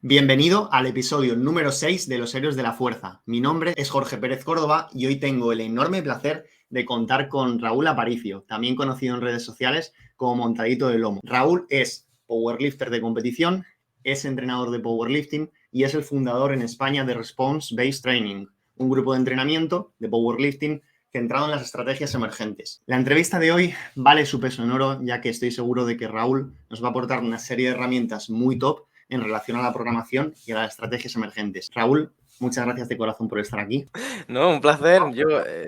Bienvenido al episodio número 6 de Los Héroes de la Fuerza. Mi nombre es Jorge Pérez Córdoba y hoy tengo el enorme placer de contar con Raúl Aparicio, también conocido en redes sociales como Montadito de Lomo. Raúl es powerlifter de competición, es entrenador de powerlifting y es el fundador en España de Response Based Training, un grupo de entrenamiento de powerlifting centrado en las estrategias emergentes. La entrevista de hoy vale su peso en oro, ya que estoy seguro de que Raúl nos va a aportar una serie de herramientas muy top en relación a la programación y a las estrategias emergentes. Raúl, muchas gracias de corazón por estar aquí. No, un placer.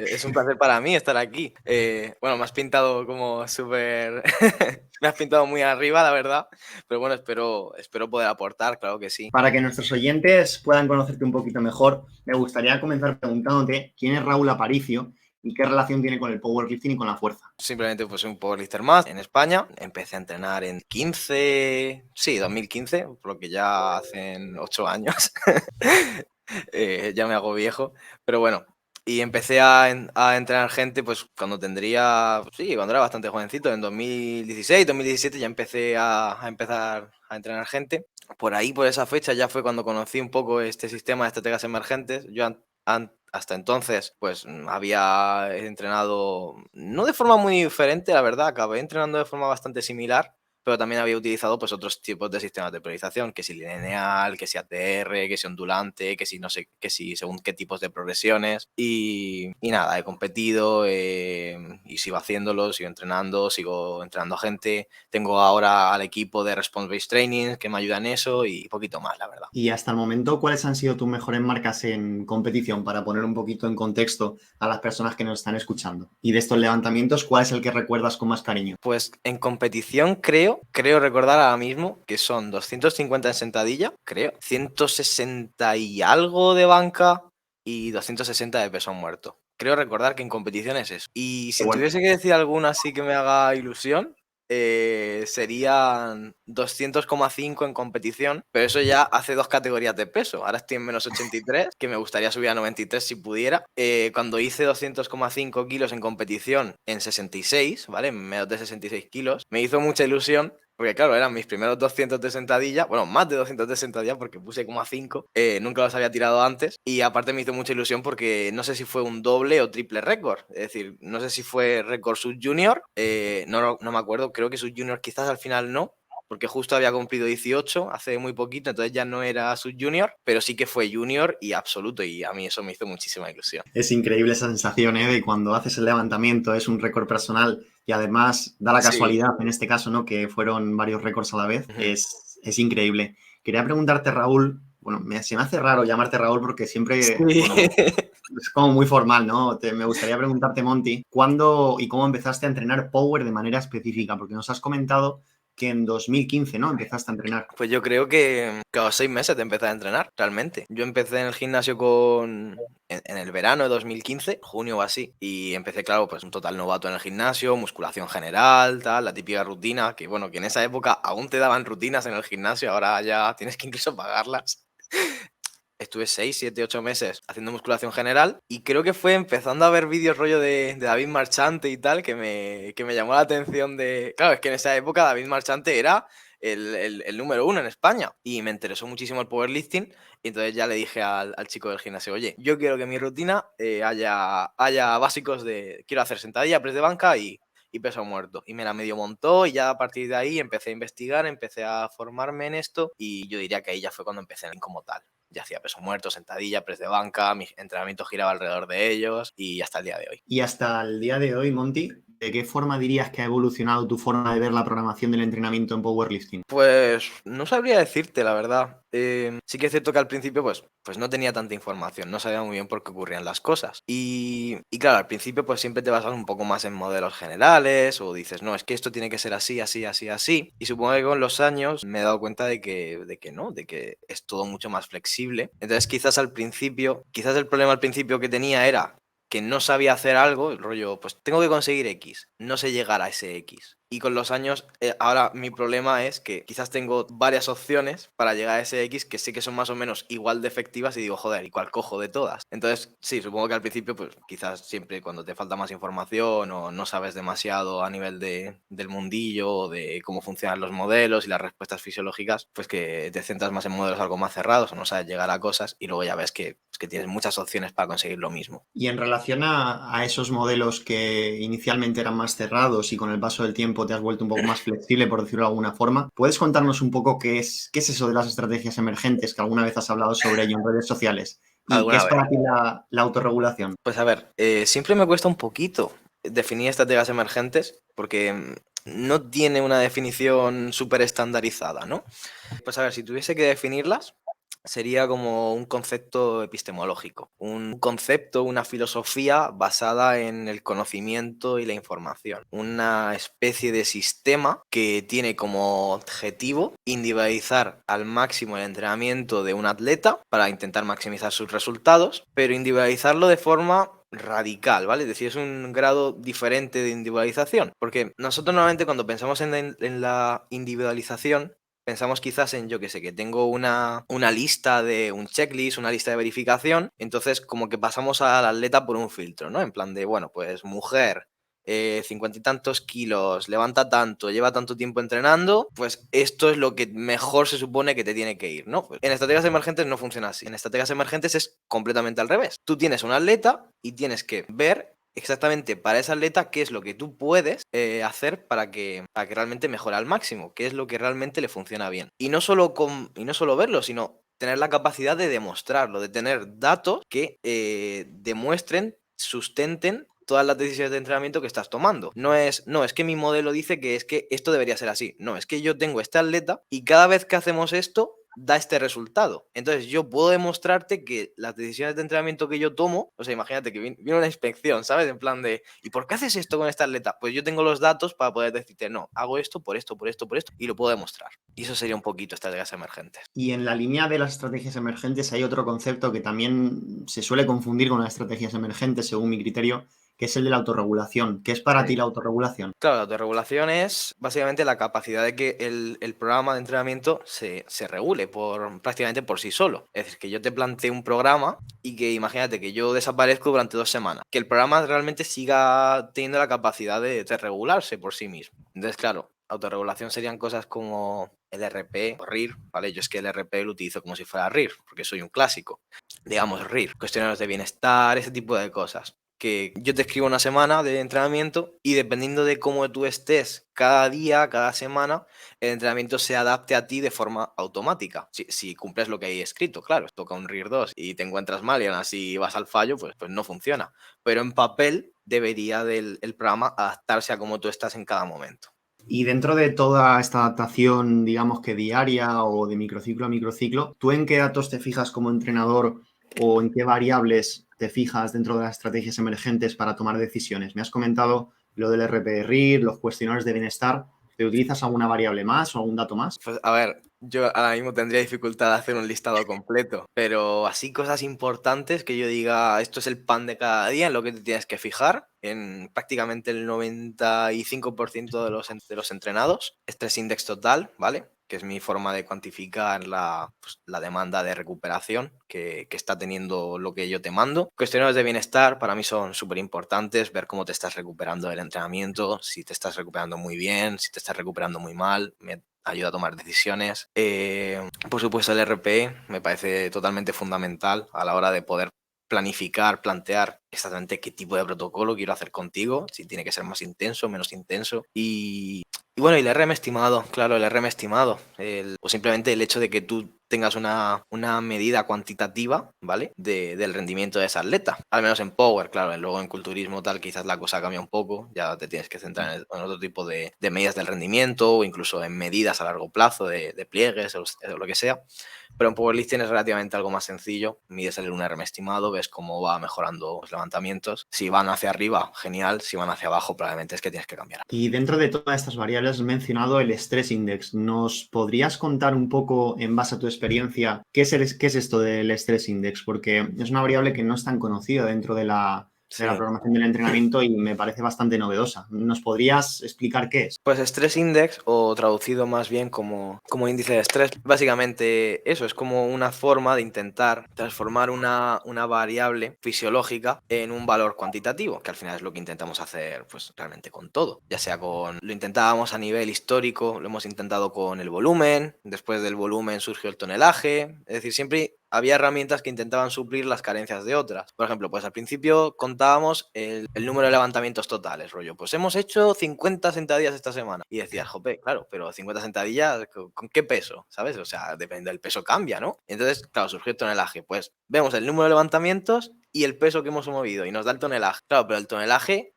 Es un placer para mí estar aquí. Bueno, me has pintado como súper... Me has pintado muy arriba, la verdad. Pero bueno, espero poder aportar, claro que sí. Para que nuestros oyentes puedan conocerte un poquito mejor, me gustaría comenzar preguntándote quién es Raúl Aparicio y qué relación tiene con el powerlifting y con la fuerza. Simplemente pues soy un powerlifter más en España. Empecé a entrenar en 2015, por lo que ya hacen 8 años. Ya me hago viejo. Pero bueno, y empecé a entrenar gente pues cuando cuando era bastante jovencito, en 2016, 2017 ya empecé a empezar a entrenar gente. Por ahí, por esa fecha, ya fue cuando conocí un poco este sistema de estrategias emergentes. Hasta entonces, pues había entrenado, no de forma muy diferente, la verdad, acabé entrenando de forma bastante similar, pero también había utilizado pues otros tipos de sistemas de priorización, que si lineal, que si ATR, que si ondulante, que si no sé, que si según qué tipos de progresiones. Y nada, he competido y sigo haciéndolo, sigo entrenando a gente. Tengo ahora al equipo de Response Based Training que me ayuda en eso y poquito más, la verdad. Y hasta el momento, ¿cuáles han sido tus mejores marcas en competición para poner un poquito en contexto a las personas que nos están escuchando? Y de estos levantamientos, ¿cuál es el que recuerdas con más cariño? Pues en competición creo recordar ahora mismo que son 250 en sentadilla, creo, 160 y algo de banca y 260 de peso muerto. Creo recordar que en competición es eso. Y si Bueno, tuviese que decir alguna así que me haga ilusión, serían 200,5 en competición, pero eso ya hace 2 categorías de peso. Ahora estoy en menos 83, que me gustaría subir a 93 si pudiera. Cuando hice 200,5 kilos en competición en 66, ¿vale? En menos de 66 kilos, me hizo mucha ilusión. Porque claro, eran mis primeros 200 de sentadilla, bueno, más de 200 de sentadilla porque puse como a 5, nunca los había tirado antes y aparte me hizo mucha ilusión porque no sé si fue un doble o triple récord, es decir, no sé si fue récord sub junior, no me acuerdo, creo que sub junior quizás al final no, porque justo había cumplido 18 hace muy poquito, entonces ya no era sub junior, pero sí que fue junior y absoluto y a mí eso me hizo muchísima ilusión. es increíble esa sensación, ¿eh? De cuando haces el levantamiento, es un récord personal y además da la Sí. casualidad, en este caso, ¿no? Que fueron varios récords a la vez. Ujú. Es increíble. Quería preguntarte, Raúl, bueno, se me hace raro llamarte Raúl porque siempre, Sí. bueno, es como muy formal, ¿no? Me gustaría preguntarte, Monty, ¿cuándo y cómo empezaste a entrenar Power de manera específica? Porque nos has comentado que en 2015, ¿no? Empezaste a entrenar. Pues yo creo que cada 6 meses de empezar a entrenar, realmente. Yo empecé en el gimnasio en el verano de 2015, junio o así, y empecé, claro, pues un total novato en el gimnasio, musculación general, tal, la típica rutina, que bueno, que en esa época aún te daban rutinas en el gimnasio, ahora ya tienes que incluso pagarlas. Estuve 6, 7, 8 meses haciendo musculación general y creo que fue empezando a ver vídeos rollo de David Marchante y tal que me llamó la atención de... Claro, es que en esa época David Marchante era el número uno en España y me interesó muchísimo el powerlifting y entonces ya le dije al chico del gimnasio, oye, yo quiero que en mi rutina haya básicos de... Quiero hacer sentadilla, press de banca y peso muerto. Y me la medio montó y ya a partir de ahí empecé a investigar, empecé a formarme en esto y yo diría que ahí ya fue cuando empecé como tal. Ya hacía peso muerto, sentadilla, press de banca, mi entrenamiento giraba alrededor de ellos y hasta el día de hoy. Y hasta el día de hoy, Monty, ¿de qué forma dirías que ha evolucionado tu forma de ver la programación del entrenamiento en powerlifting? Pues no sabría decirte, la verdad. Sí que es cierto que al principio pues no tenía tanta información, no sabía muy bien por qué ocurrían las cosas. Y claro, al principio pues siempre te basas un poco más en modelos generales o dices, no, es que esto tiene que ser así, así, así, así. Y supongo que con los años me he dado cuenta de que no, de que es todo mucho más flexible. Entonces quizás el problema al principio que tenía era que no sabía hacer algo, el rollo, pues tengo que conseguir X, no sé llegar a ese X. Y con los años, ahora mi problema es que quizás tengo varias opciones para llegar a ese X que sé que son más o menos igual de efectivas y digo, joder, ¿y cuál cojo de todas? Entonces, sí, supongo que al principio, pues quizás siempre cuando te falta más información o no sabes demasiado a nivel del mundillo o de cómo funcionan los modelos y las respuestas fisiológicas, pues que te centras más en modelos algo más cerrados o no sabes llegar a cosas y luego ya ves que tienes muchas opciones para conseguir lo mismo. Y en relación a esos modelos que inicialmente eran más cerrados y con el paso del tiempo te has vuelto un poco más flexible, por decirlo de alguna forma, ¿puedes contarnos un poco qué es eso de las estrategias emergentes, que alguna vez has hablado sobre ello en redes sociales? ¿Y qué ¿Alguna es vez? para ti la autorregulación? Pues a ver, siempre me cuesta un poquito definir estrategias emergentes porque no tiene una definición súper estandarizada, ¿no? Pues a ver, si tuviese que definirlas, sería como un concepto epistemológico, un concepto, una filosofía basada en el conocimiento y la información, una especie de sistema que tiene como objetivo individualizar al máximo el entrenamiento de un atleta para intentar maximizar sus resultados, pero individualizarlo de forma radical, ¿vale? Es decir, es un grado diferente de individualización, porque nosotros normalmente cuando pensamos en la individualización, pensamos quizás en, yo qué sé, que tengo una lista de un checklist, una lista de verificación, entonces como que pasamos al atleta por un filtro, ¿no? En plan de, bueno, pues mujer, 50 y tantos kilos, levanta tanto, lleva tanto tiempo entrenando, pues esto es lo que mejor se supone que te tiene que ir, ¿no? Pues en estrategias emergentes no funciona así. En estrategias emergentes es completamente al revés. Tú tienes un atleta y tienes que ver exactamente para ese atleta qué es lo que tú puedes hacer para que realmente mejore al máximo, qué es lo que realmente le funciona bien. Y no solo verlo, sino tener la capacidad de demostrarlo, de tener datos que demuestren, sustenten todas las decisiones de entrenamiento que estás tomando. No es que mi modelo dice que es que esto debería ser así. No, es que yo tengo este atleta y cada vez que hacemos esto, da este resultado. Entonces yo puedo demostrarte que las decisiones de entrenamiento que yo tomo, o sea, imagínate que viene una inspección, ¿sabes? En plan de, ¿y por qué haces esto con este atleta? Pues yo tengo los datos para poder decirte, no, hago esto por esto, por esto, por esto, y lo puedo demostrar. Y eso sería un poquito estrategias emergentes. Y en la línea de las estrategias emergentes hay otro concepto que también se suele confundir con las estrategias emergentes, según mi criterio, que es el de la autorregulación. ¿Qué es para ti Sí. la autorregulación? Claro, la autorregulación es básicamente la capacidad de que el programa de entrenamiento se regule prácticamente por sí solo. Es decir, que yo te plantee un programa y que imagínate que yo desaparezco durante 2 semanas. Que el programa realmente siga teniendo la capacidad de regularse por sí mismo. Entonces, claro, autorregulación serían cosas como el RP o RIR, ¿vale? Yo es que el RP lo utilizo como si fuera RIR, porque soy un clásico. Digamos RIR, cuestionarios de bienestar, ese tipo de cosas que yo te escribo una semana de entrenamiento y dependiendo de cómo tú estés cada día, cada semana, el entrenamiento se adapte a ti de forma automática. Si cumples lo que hay escrito, claro, toca un RIR 2 y te encuentras mal y aún así vas al fallo, pues no funciona. Pero en papel debería el programa adaptarse a cómo tú estás en cada momento. Y dentro de toda esta adaptación, digamos que diaria o de microciclo a microciclo, ¿tú en qué datos te fijas como entrenador o en qué variables te fijas dentro de las estrategias emergentes para tomar decisiones? Me has comentado lo del RPE-RIR, los cuestionarios de bienestar. ¿Te utilizas alguna variable más o algún dato más? Pues a ver, yo ahora mismo tendría dificultad de hacer un listado completo, pero así cosas importantes que yo diga, esto es el pan de cada día, en lo que te tienes que fijar, en prácticamente el 95% de los entrenados, estrés index total, ¿vale? Que es mi forma de cuantificar la demanda de recuperación que está teniendo lo que yo te mando. Cuestionarios de bienestar para mí son súper importantes, ver cómo te estás recuperando del entrenamiento, si te estás recuperando muy bien, si te estás recuperando muy mal, me ayuda a tomar decisiones. Por supuesto, el RPE me parece totalmente fundamental a la hora de poder planificar, plantear exactamente qué tipo de protocolo quiero hacer contigo, si tiene que ser más intenso, menos intenso. Y bueno, y el RM estimado, claro, el RM estimado, o simplemente el hecho de que tú tengas una medida cuantitativa, ¿vale? Del rendimiento de ese atleta, al menos en power, claro, luego en culturismo tal quizás la cosa cambia un poco, ya te tienes que centrar en otro tipo de medidas del rendimiento o incluso en medidas a largo plazo de pliegues o lo que sea. Pero en powerlifting es relativamente algo más sencillo. Mides el 1RM estimado, ves cómo va mejorando los levantamientos. Si van hacia arriba, genial. Si van hacia abajo, probablemente es que tienes que cambiar. Y dentro de todas estas variables has mencionado el Stress Index. ¿Nos podrías contar un poco, en base a tu experiencia, qué es esto del Stress Index? Porque es una variable que no es tan conocida dentro de la de la Sí. programación del entrenamiento y me parece bastante novedosa. ¿Nos podrías explicar qué es? Pues Stress Index, o traducido más bien como índice de estrés, básicamente eso es como una forma de intentar transformar una variable fisiológica en un valor cuantitativo, que al final es lo que intentamos hacer pues realmente con todo, ya sea lo intentábamos a nivel histórico, lo hemos intentado con el volumen, después del volumen surgió el tonelaje, es decir, siempre había herramientas que intentaban suplir las carencias de otras. Por ejemplo, pues al principio contábamos el número de levantamientos totales, rollo. Pues hemos hecho 50 sentadillas esta semana. Y decías, jope, claro, pero 50 sentadillas, ¿con qué peso? ¿Sabes? O sea, depende del peso cambia, ¿no? Entonces, claro, surgió el tonelaje. Pues vemos el número de levantamientos y el peso que hemos movido y nos da el tonelaje. Claro, pero el tonelaje,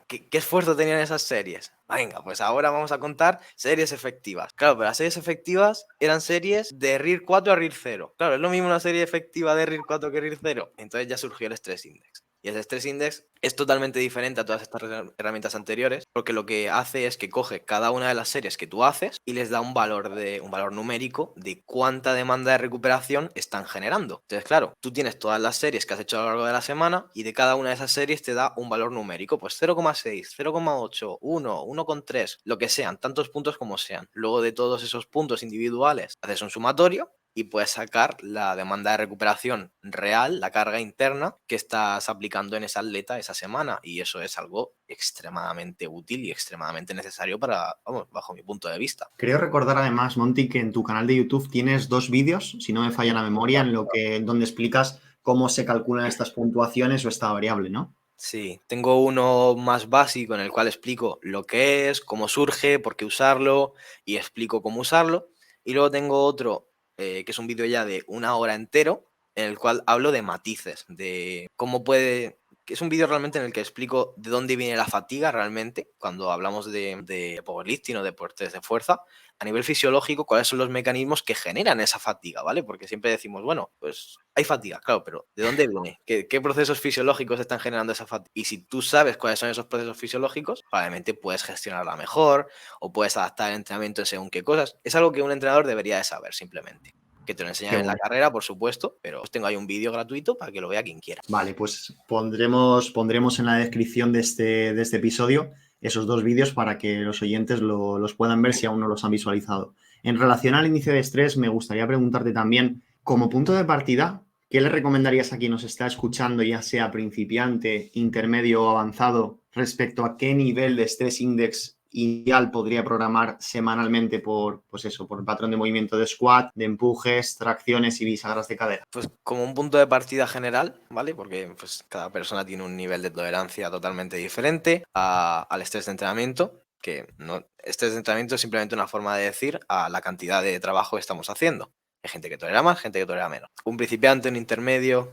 ¿qué esfuerzo tenían esas series? Venga, pues ahora vamos a contar series efectivas. Claro, pero las series efectivas eran series de RIR 4 a RIR 0. Claro, es lo mismo una serie efectiva de RIR 4 que RIR 0. Entonces ya surgió el Stress Index. Y ese Stress Index es totalmente diferente a todas estas herramientas anteriores, porque lo que hace es que coge cada una de las series que tú haces y les da un valor numérico de cuánta demanda de recuperación están generando. Entonces, claro, tú tienes todas las series que has hecho a lo largo de la semana y de cada una de esas series te da un valor numérico, pues 0,6, 0,8, 1, 1,3, lo que sean, tantos puntos como sean. Luego de todos esos puntos individuales haces un sumatorio y puedes sacar la demanda de recuperación real, la carga interna que estás aplicando en esa atleta esa semana. Y eso es algo extremadamente útil y extremadamente necesario vamos, bajo mi punto de vista. Creo recordar además, Monty, que en tu canal de YouTube tienes 2 vídeos, si no me falla la memoria, donde explicas cómo se calculan estas puntuaciones o esta variable, ¿no? Sí, tengo uno más básico en el cual explico lo que es, cómo surge, por qué usarlo y explico cómo usarlo. Y luego tengo otro que es un vídeo ya de 1 hora entero en el cual hablo de matices, de cómo puede... que es un vídeo realmente en el que explico de dónde viene la fatiga realmente cuando hablamos de powerlifting o deportes de fuerza. A nivel fisiológico, cuáles son los mecanismos que generan esa fatiga, ¿vale? Porque siempre decimos, bueno, pues hay fatiga, claro, pero ¿de dónde viene? ¿Qué procesos fisiológicos están generando esa fatiga? Y si tú sabes cuáles son esos procesos fisiológicos, probablemente puedes gestionarla mejor o puedes adaptar el entrenamiento según qué cosas. Es algo que un entrenador debería de saber simplemente. Que te lo Qué enseñan en la bueno. carrera, por supuesto, pero os tengo ahí un vídeo gratuito para que lo vea quien quiera. Vale, pues pondremos en la descripción de este episodio esos 2 vídeos para que los oyentes los puedan ver si aún no los han visualizado. En relación al índice de estrés, me gustaría preguntarte también, como punto de partida, ¿qué le recomendarías a quien nos está escuchando, ya sea principiante, intermedio o avanzado, respecto a qué nivel de Stress Index ideal podría programar semanalmente pues eso, por el patrón de movimiento de squat, de empujes, tracciones y bisagras de cadera? Pues como un punto de partida general, ¿vale? Porque pues, cada persona tiene un nivel de tolerancia totalmente diferente al estrés de entrenamiento, que no, estrés de entrenamiento es simplemente una forma de decir a la cantidad de trabajo que estamos haciendo. Hay gente que tolera más, gente que tolera menos. Un principiante, un intermedio,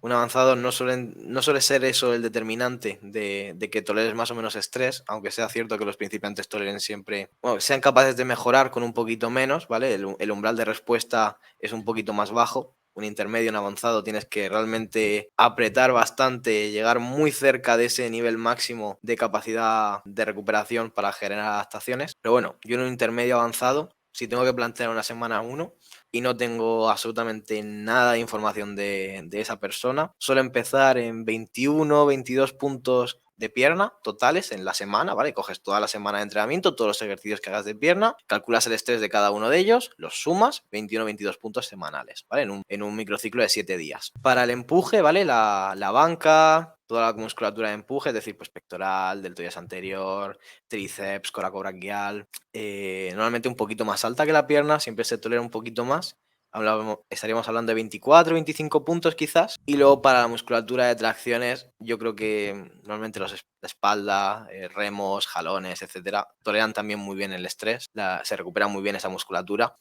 un avanzado no suele ser eso el determinante de que toleres más o menos estrés, aunque sea cierto que los principiantes toleren siempre, bueno, sean capaces de mejorar con un poquito menos, ¿vale? El umbral de respuesta es un poquito más bajo. Un intermedio, un avanzado, tienes que realmente apretar bastante, llegar muy cerca de ese nivel máximo de capacidad de recuperación para generar adaptaciones. Pero bueno, yo en un intermedio avanzado, si tengo que plantear una semana 1 y no tengo absolutamente nada de información de esa persona, suelo empezar en 21, 22 puntos de pierna totales en la semana, ¿vale? Coges toda la semana de entrenamiento, todos los ejercicios que hagas de pierna, calculas el estrés de cada uno de ellos, los sumas, 21 22 puntos semanales, ¿vale? En un microciclo de 7 días. Para el empuje, ¿vale? La banca, toda la musculatura de empuje, es decir, pues pectoral, deltoides anterior, tríceps, coracobraquial, normalmente un poquito más alta que la pierna, siempre se tolera un poquito más. Estaríamos hablando de 24, 25 puntos quizás. Y luego para la musculatura de tracciones, yo creo que normalmente la espalda, remos, jalones, etcétera, toleran también muy bien el estrés, se recupera muy bien esa musculatura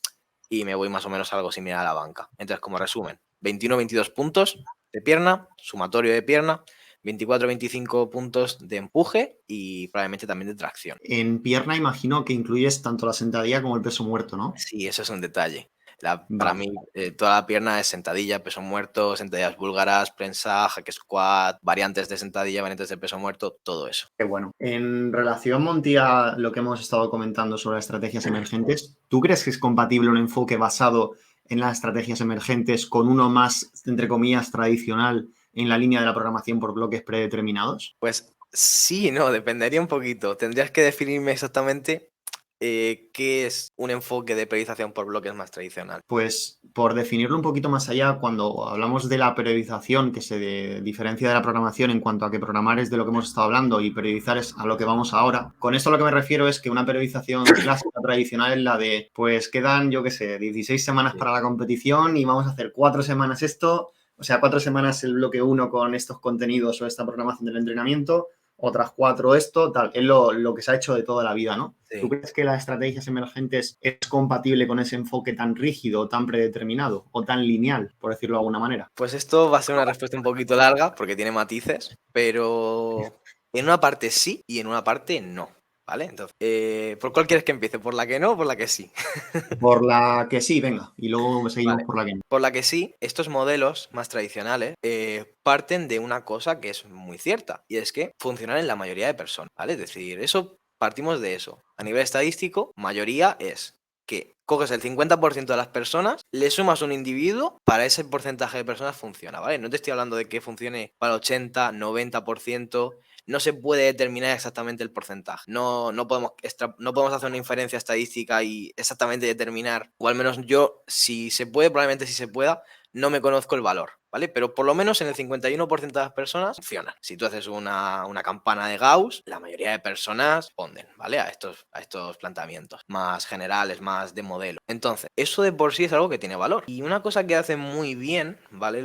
y me voy más o menos a algo similar a la banca. Entonces, como resumen, 21, 22 puntos de pierna, sumatorio de pierna, 24, 25 puntos de empuje y probablemente también de tracción. En pierna imagino que incluyes tanto la sentadilla como el peso muerto, ¿no? Sí, eso es un detalle. Para Vale, mí, toda la pierna es sentadilla, peso muerto, sentadillas búlgaras, prensa, hack squat, variantes de sentadilla, variantes de peso muerto, todo eso. qué bueno. En relación, Monty, a lo que hemos estado comentando sobre estrategias emergentes, ¿tú crees que es compatible un enfoque basado en las estrategias emergentes con uno más, entre comillas, tradicional en la línea de la programación por bloques predeterminados? Pues sí, no, dependería un poquito. Tendrías que definirme exactamente qué es un enfoque de periodización por bloques más tradicional. Pues por definirlo un poquito más allá, cuando hablamos de la periodización que se diferencia de la programación en cuanto a que programar es de lo que hemos estado hablando y periodizar es a lo que vamos ahora, con esto a lo que me refiero es que una periodización clásica tradicional es la de, pues quedan, yo qué sé, 16 semanas para la competición y vamos a hacer 4 semanas esto, o sea, 4 semanas el bloque 1 con estos contenidos o esta programación del entrenamiento, otras 4 esto, tal, es lo que se ha hecho de toda la vida, ¿no? Sí. ¿Tú crees que las estrategias emergentes es compatible con ese enfoque tan rígido, tan predeterminado o tan lineal, por decirlo de alguna manera? Pues esto va a ser una respuesta un poquito larga porque tiene matices, pero en una parte sí y en una parte no, ¿vale? Entonces, ¿por cuál quieres que empiece? ¿Por la que no o por la que sí? Por la que sí, venga, y luego seguimos Vale. por la que no. Por la que sí, estos modelos más tradicionales parten de una cosa que es muy cierta y es que funcionan en la mayoría de personas, ¿vale? Es decir, eso partimos de eso. A nivel estadístico, mayoría es que coges el 50% de las personas, le sumas un individuo, para ese porcentaje de personas funciona, ¿vale? No te estoy hablando de que funcione para el 80, 90%. No se puede determinar exactamente el porcentaje. No podemos hacer una inferencia estadística y exactamente determinar, o al menos yo, si se puede, probablemente si se pueda, no me conozco el valor, ¿vale? Pero por lo menos en el 51% de las personas funciona. Si tú haces una campana de Gauss, la mayoría de personas responden, ¿vale? A estos planteamientos más generales, más de modelo. Entonces, eso de por sí es algo que tiene valor. Y una cosa que hacen muy bien, ¿vale?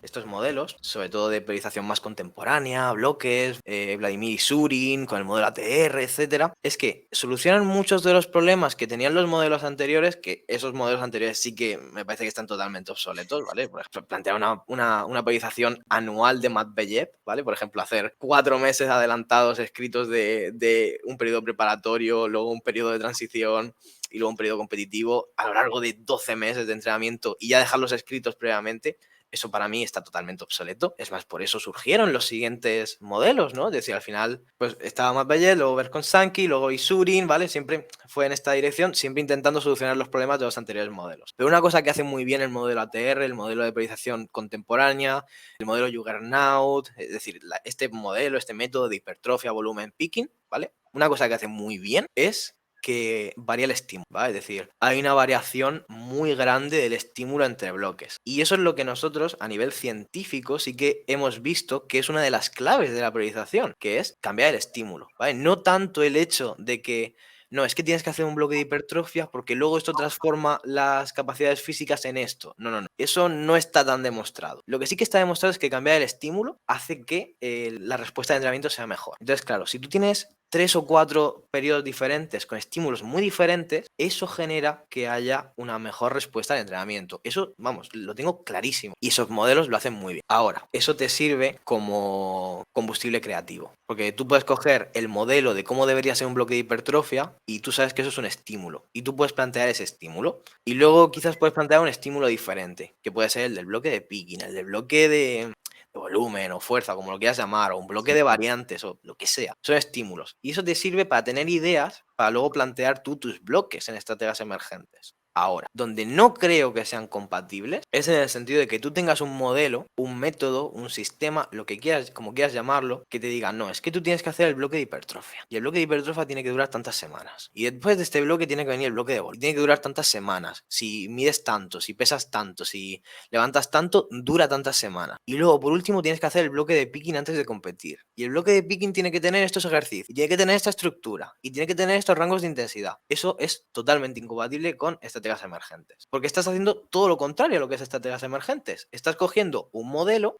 Estos modelos, sobre todo de periodización más contemporánea, bloques, Vladimir Isurin, con el modelo ATR, etcétera, es que solucionan muchos de los problemas que tenían los modelos anteriores, que esos modelos anteriores sí que me parece que están totalmente obsoletos, ¿vale? Por ejemplo, plantear una periodización anual de Matveyev, ¿vale? Por ejemplo, hacer 4 meses adelantados escritos de un periodo preparatorio, luego un periodo de transición y luego un periodo competitivo a lo largo de 12 meses de entrenamiento y ya dejarlos escritos previamente. Eso para mí está totalmente obsoleto. Es más, por eso surgieron los siguientes modelos, ¿no? Es decir, al final, pues estaba Matveyev, luego Verkhoshansky, luego Isurin, ¿vale? Siempre fue en esta dirección, siempre intentando solucionar los problemas de los anteriores modelos. Pero una cosa que hace muy bien el modelo ATR, el modelo de periodización contemporánea, el modelo Juggernaut, es decir, este modelo, este método de hipertrofia, volumen, picking, ¿vale? Una cosa que hace muy bien es que varía el estímulo, ¿vale? Es decir, hay una variación muy grande del estímulo entre bloques. Y eso es lo que nosotros, a nivel científico, sí que hemos visto que es una de las claves de la priorización, que es cambiar el estímulo, ¿vale? No tanto el hecho de que no, es que tienes que hacer un bloque de hipertrofia porque luego esto transforma las capacidades físicas en esto. No, no, no. Eso no está tan demostrado. Lo que sí que está demostrado es que cambiar el estímulo hace que la respuesta de entrenamiento sea mejor. Entonces, claro, si tú tienes 3 o 4 periodos diferentes con estímulos muy diferentes, eso genera que haya una mejor respuesta de entrenamiento. Eso, vamos, lo tengo clarísimo. Y esos modelos lo hacen muy bien. Ahora, eso te sirve como combustible creativo. Porque tú puedes coger el modelo de cómo debería ser un bloque de hipertrofia y tú sabes que eso es un estímulo. Y tú puedes plantear ese estímulo. Y luego quizás puedes plantear un estímulo diferente, que puede ser el del bloque de picking, el del bloque de volumen o fuerza, como lo quieras llamar, o un bloque de variantes o lo que sea. Son estímulos. Y eso te sirve para tener ideas para luego plantear tú tus bloques en estrategias emergentes. Ahora, donde no creo que sean compatibles es en el sentido de que tú tengas un modelo, un método, un sistema, lo que quieras, como quieras llamarlo, que te diga, no, es que tú tienes que hacer el bloque de hipertrofia. Y el bloque de hipertrofia tiene que durar tantas semanas. Y después de este bloque tiene que venir el bloque de volumen. Tiene que durar tantas semanas. Si mides tanto, si pesas tanto, si levantas tanto, dura tantas semanas. Y luego, por último, tienes que hacer el bloque de picking antes de competir. Y el bloque de picking tiene que tener estos ejercicios. Y tiene que tener esta estructura. Y tiene que tener estos rangos de intensidad. Eso es totalmente incompatible con estrategias emergentes. Porque estás haciendo todo lo contrario a lo que es estrategias emergentes. Estás cogiendo un modelo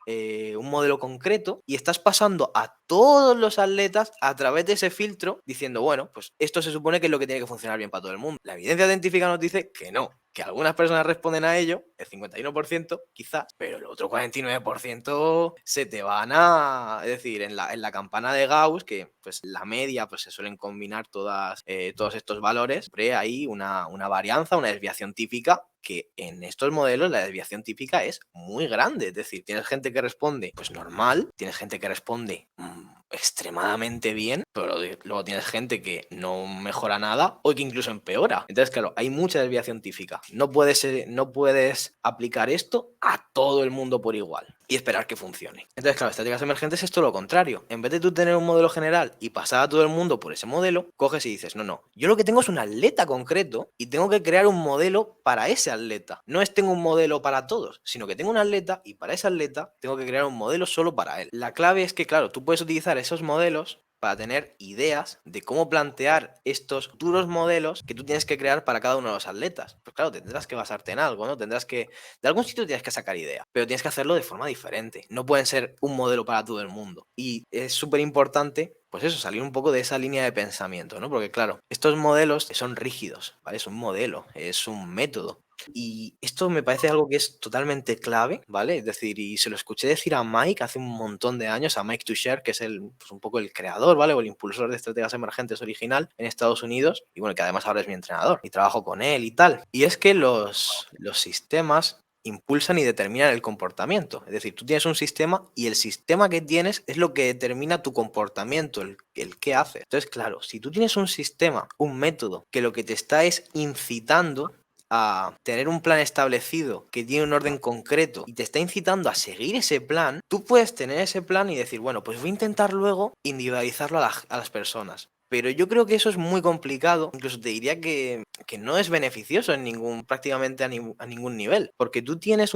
concreto, y estás pasando a todos los atletas a través de ese filtro diciendo, bueno, pues esto se supone que es lo que tiene que funcionar bien para todo el mundo. La evidencia científica nos dice que no, que algunas personas responden a ello, el 51% quizás, pero el otro 49% se te van a... Es decir, en la campana de Gauss, que pues la media pues se suelen combinar todos estos valores, siempre hay una varianza, una desviación típica, que en estos modelos la desviación típica es muy grande. Es decir, tienes gente que responde pues normal, tienes gente que responde extremadamente bien, pero luego tienes gente que no mejora nada o que incluso empeora. Entonces, claro, hay mucha desviación típica. No puedes aplicar esto a todo el mundo por igual. y esperar que funcione. Entonces, claro, estadísticas emergentes es todo lo contrario. En vez de tú tener un modelo general y pasar a todo el mundo por ese modelo, coges y dices, no, yo lo que tengo es un atleta concreto y tengo que crear un modelo para ese atleta. No es tengo un modelo para todos, sino que tengo un atleta y para ese atleta tengo que crear un modelo solo para él. La clave es que, claro, tú puedes utilizar esos modelos para tener ideas de cómo plantear estos futuros modelos que tú tienes que crear para cada uno de los atletas. Pues claro, tendrás que basarte en algo, ¿no? Tendrás que, de algún sitio tienes que sacar ideas, pero tienes que hacerlo de forma diferente. No pueden ser un modelo para todo el mundo. Y es súper importante, pues eso, salir un poco de esa línea de pensamiento, ¿no? Porque claro, estos modelos son rígidos, ¿vale? Es un modelo, es un método. Y esto me parece algo que es totalmente clave, ¿vale? Es decir, y se lo escuché decir a Mike hace un montón de años, a Mike Tuchscherer, que es pues un poco el creador, ¿vale? O el impulsor de estrategias emergentes original en Estados Unidos, y bueno, que además ahora es mi entrenador, y trabajo con él y tal. Y es que los sistemas impulsan y determinan el comportamiento. Es decir, tú tienes un sistema y el sistema que tienes es lo que determina tu comportamiento, el qué haces. Entonces, claro, si tú tienes un sistema, un método, que lo que te está es incitando a tener un plan establecido que tiene un orden concreto y te está incitando a seguir ese plan, tú puedes tener ese plan y decir, bueno, pues voy a intentar luego individualizarlo a las personas. Pero yo creo que eso es muy complicado, incluso te diría que no es beneficioso prácticamente a ningún nivel, porque tú tienes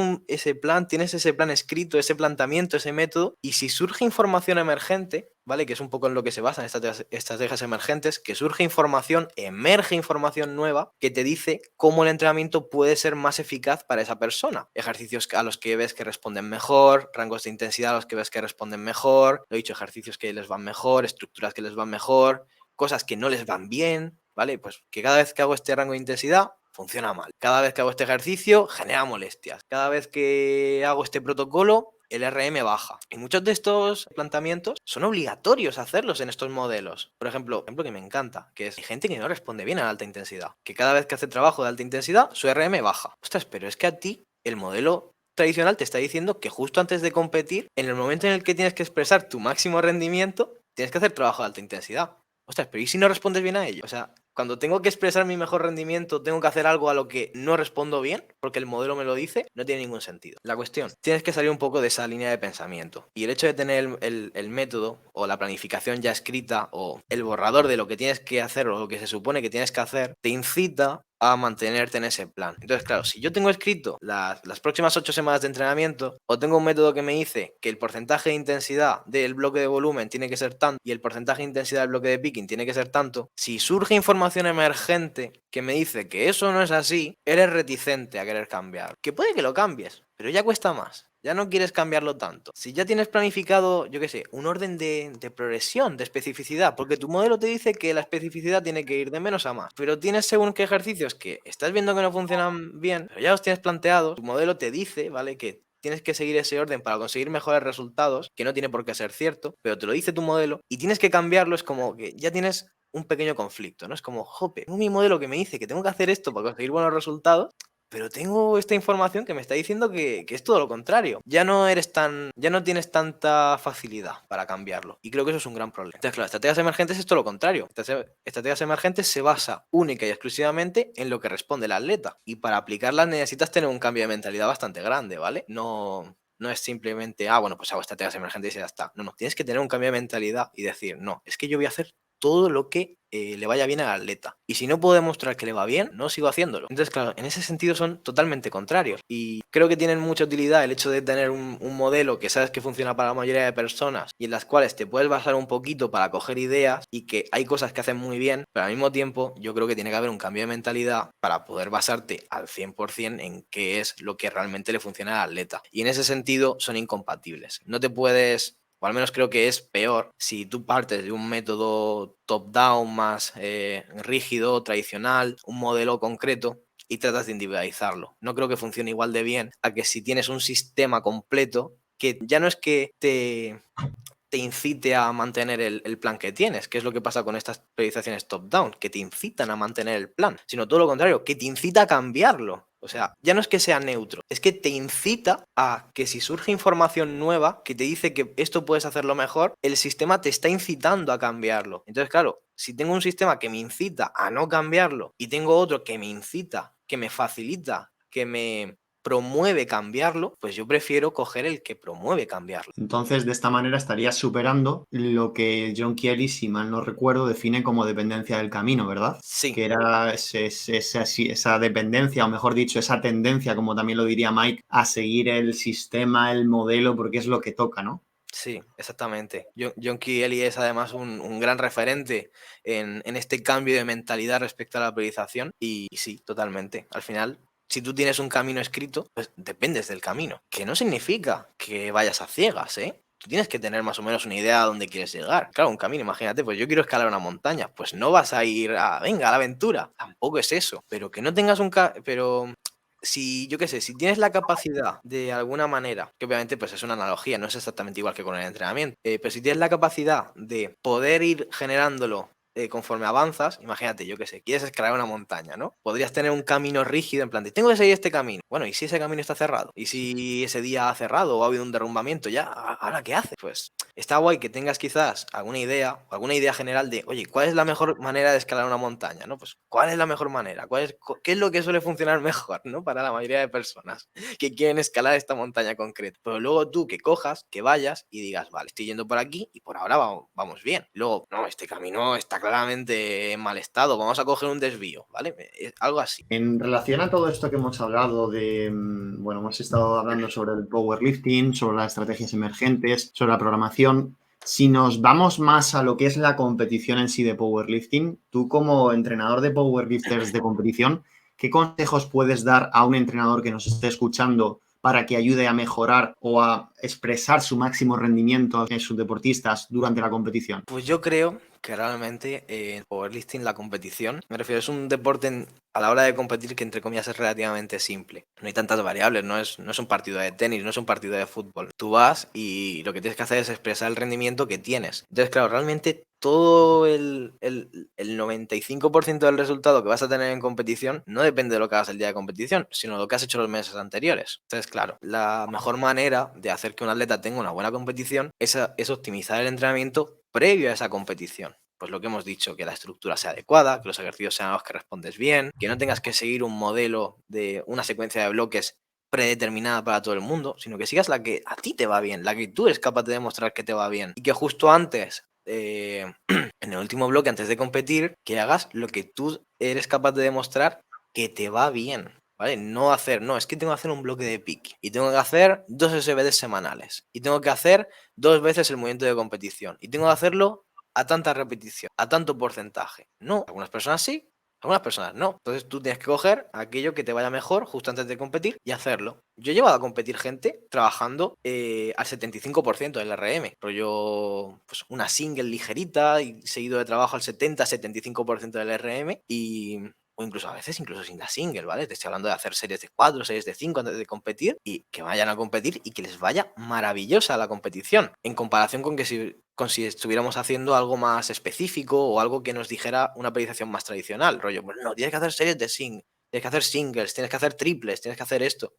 tienes ese plan escrito, ese planteamiento, ese método, y si surge información emergente, ¿vale? Que es un poco en lo que se basan estas estrategias emergentes, que surge información, emerge información nueva que te dice cómo el entrenamiento puede ser más eficaz para esa persona. Ejercicios a los que ves que responden mejor, rangos de intensidad a los que ves que responden mejor, lo he dicho, ejercicios que les van mejor, estructuras que les van mejor, cosas que no les van bien, ¿vale? Pues que cada vez que hago este rango de intensidad, funciona mal. Cada vez que hago este ejercicio, genera molestias. Cada vez que hago este protocolo, el RM baja. Y muchos de estos planteamientos son obligatorios hacerlos en estos modelos. Por ejemplo, que me encanta, que es hay gente que no responde bien a la alta intensidad. Que cada vez que hace trabajo de alta intensidad, su RM baja. Ostras, pero es que a ti el modelo tradicional te está diciendo que justo antes de competir, en el momento en el que tienes que expresar tu máximo rendimiento, tienes que hacer trabajo de alta intensidad. Ostras, pero ¿y si no respondes bien a ello? O sea, cuando tengo que expresar mi mejor rendimiento, tengo que hacer algo a lo que no respondo bien, porque el modelo me lo dice, no tiene ningún sentido. La cuestión, tienes que salir un poco de esa línea de pensamiento. Y el hecho de tener el método, o la planificación ya escrita, o el borrador de lo que tienes que hacer, o lo que se supone que tienes que hacer, te incita a mantenerte en ese plan. Entonces, claro, si yo tengo escrito las próximas 8 semanas de entrenamiento, o tengo un método que me dice que el porcentaje de intensidad del bloque de volumen tiene que ser tanto y el porcentaje de intensidad del bloque de picking tiene que ser tanto, si surge información emergente que me dice que eso no es así, eres reticente a querer cambiar. Que puede que lo cambies, pero ya cuesta más. Ya no quieres cambiarlo tanto. Si ya tienes planificado, yo qué sé, un orden de progresión, de especificidad, porque tu modelo te dice que la especificidad tiene que ir de menos a más, pero tienes según qué ejercicios que estás viendo que no funcionan bien, pero ya los tienes planteados, tu modelo te dice, ¿vale? Que tienes que seguir ese orden para conseguir mejores resultados, que no tiene por qué ser cierto, pero te lo dice tu modelo y tienes que cambiarlo, es como que ya tienes un pequeño conflicto, ¿no? Es como, jope, tengo mi modelo que me dice que tengo que hacer esto para conseguir buenos resultados, pero tengo esta información que me está diciendo que es todo lo contrario. Ya no tienes tanta facilidad para cambiarlo. Y creo que eso es un gran problema. Entonces, claro, estrategias emergentes es todo lo contrario. Estrategias emergentes se basa única y exclusivamente en lo que responde el atleta. Y para aplicarlas necesitas tener un cambio de mentalidad bastante grande, ¿vale? No es simplemente, bueno, pues hago estrategias emergentes y ya está. No, tienes que tener un cambio de mentalidad y decir, no, es que yo voy a hacer todo lo que le vaya bien al atleta. Y si no puedo demostrar que le va bien, no sigo haciéndolo. Entonces, claro, en ese sentido son totalmente contrarios. Y creo que tienen mucha utilidad el hecho de tener un modelo que sabes que funciona para la mayoría de personas y en las cuales te puedes basar un poquito para coger ideas y que hay cosas que hacen muy bien, pero al mismo tiempo yo creo que tiene que haber un cambio de mentalidad para poder basarte al 100% en qué es lo que realmente le funciona al atleta. Y en ese sentido son incompatibles. No te puedes, o al menos creo que es peor, si tú partes de un método top-down más rígido, tradicional, un modelo concreto, y tratas de individualizarlo. No creo que funcione igual de bien a que si tienes un sistema completo que ya no es que te incite a mantener el plan que tienes, que es lo que pasa con estas priorizaciones top-down, que te incitan a mantener el plan, sino todo lo contrario, que te incita a cambiarlo. O sea, ya no es que sea neutro, es que te incita a que si surge información nueva que te dice que esto puedes hacerlo mejor, el sistema te está incitando a cambiarlo. Entonces, claro, si tengo un sistema que me incita a no cambiarlo y tengo otro que me incita, que me facilita, que me promueve cambiarlo, pues yo prefiero coger el que promueve cambiarlo. Entonces, de esta manera estarías superando lo que John Kelly, si mal no recuerdo, define como dependencia del camino, ¿verdad? Sí, Que era esa dependencia, o mejor dicho, esa tendencia, como también lo diría Mike, a seguir el sistema, el modelo, porque es lo que toca, ¿no? sí, exactamente. John Kelly es además un gran referente en este cambio de mentalidad respecto a la priorización y sí, totalmente. Al final, si tú tienes un camino escrito, pues dependes del camino, que no significa que vayas a ciegas, ¿eh? Tú tienes que tener más o menos una idea a dónde quieres llegar. Claro, un camino, imagínate, pues yo quiero escalar una montaña, pues no vas a ir venga, a la aventura. Tampoco es eso, pero que no tengas pero si, yo qué sé, si tienes la capacidad de alguna manera, que obviamente pues es una analogía, no es exactamente igual que con el entrenamiento, pero si tienes la capacidad de poder ir generándolo conforme avanzas, imagínate, yo qué sé, quieres escalar una montaña, ¿no? Podrías tener un camino rígido en plan de, tengo que seguir este camino. Bueno, ¿y si ese camino está cerrado? ¿Y si ese día ha cerrado o ha habido un derrumbamiento ya? ¿Ahora qué haces? Pues está guay que tengas quizás alguna idea general de, oye, ¿cuál es la mejor manera de escalar una montaña? ¿No? Pues, ¿cuál es la mejor manera? ¿Qué es lo que suele funcionar mejor, ¿no? Para la mayoría de personas que quieren escalar esta montaña concreta. Pero luego tú que cojas, que vayas y digas, vale, estoy yendo por aquí y por ahora vamos bien. Luego, no, este camino está claramente en mal estado, vamos a coger un desvío, ¿vale? Algo así. En relación a todo esto que hemos hablado de, bueno, hemos estado hablando sobre el powerlifting, sobre las estrategias emergentes, sobre la programación. Si nos vamos más a lo que es la competición en sí de powerlifting, tú como entrenador de powerlifters de competición, ¿qué consejos puedes dar a un entrenador que nos esté escuchando para que ayude a mejorar o a expresar su máximo rendimiento en sus deportistas durante la competición? Pues yo creo que realmente el powerlifting, la competición, me refiero, es un deporte a la hora de competir que entre comillas es relativamente simple. No hay tantas variables, no es un partido de tenis, no es un partido de fútbol. Tú vas y lo que tienes que hacer es expresar el rendimiento que tienes. Entonces, claro, realmente todo el 95% del resultado que vas a tener en competición no depende de lo que hagas el día de competición, sino de lo que has hecho los meses anteriores. Entonces, claro, la mejor manera de hacer que un atleta tenga una buena competición es optimizar el entrenamiento previo a esa competición. Pues lo que hemos dicho, que la estructura sea adecuada, que los ejercicios sean los que respondes bien, que no tengas que seguir un modelo de una secuencia de bloques predeterminada para todo el mundo, sino que sigas la que a ti te va bien, la que tú eres capaz de demostrar que te va bien. Y que justo antes, en el último bloque, antes de competir, que hagas lo que tú eres capaz de demostrar que te va bien. ¿Vale? No, es que tengo que hacer un bloque de pique y tengo que hacer 2 SBDs semanales y tengo que hacer 2 veces el movimiento de competición y tengo que hacerlo a tanta repetición, a tanto porcentaje. No, algunas personas sí, algunas personas no. Entonces tú tienes que coger aquello que te vaya mejor justo antes de competir y hacerlo. Yo he llevado a competir gente trabajando al 75% del RM, rollo pues una single ligerita y seguido de trabajo al 70-75% del RM o incluso a veces incluso sin la single, ¿vale? Te estoy hablando de hacer series de 4, series de 5 antes de competir y que vayan a competir y que les vaya maravillosa la competición, en comparación con si estuviéramos haciendo algo más específico o algo que nos dijera una periodización más tradicional, rollo, pues no, tienes que hacer series de singles, tienes que hacer singles, tienes que hacer triples, tienes que hacer esto.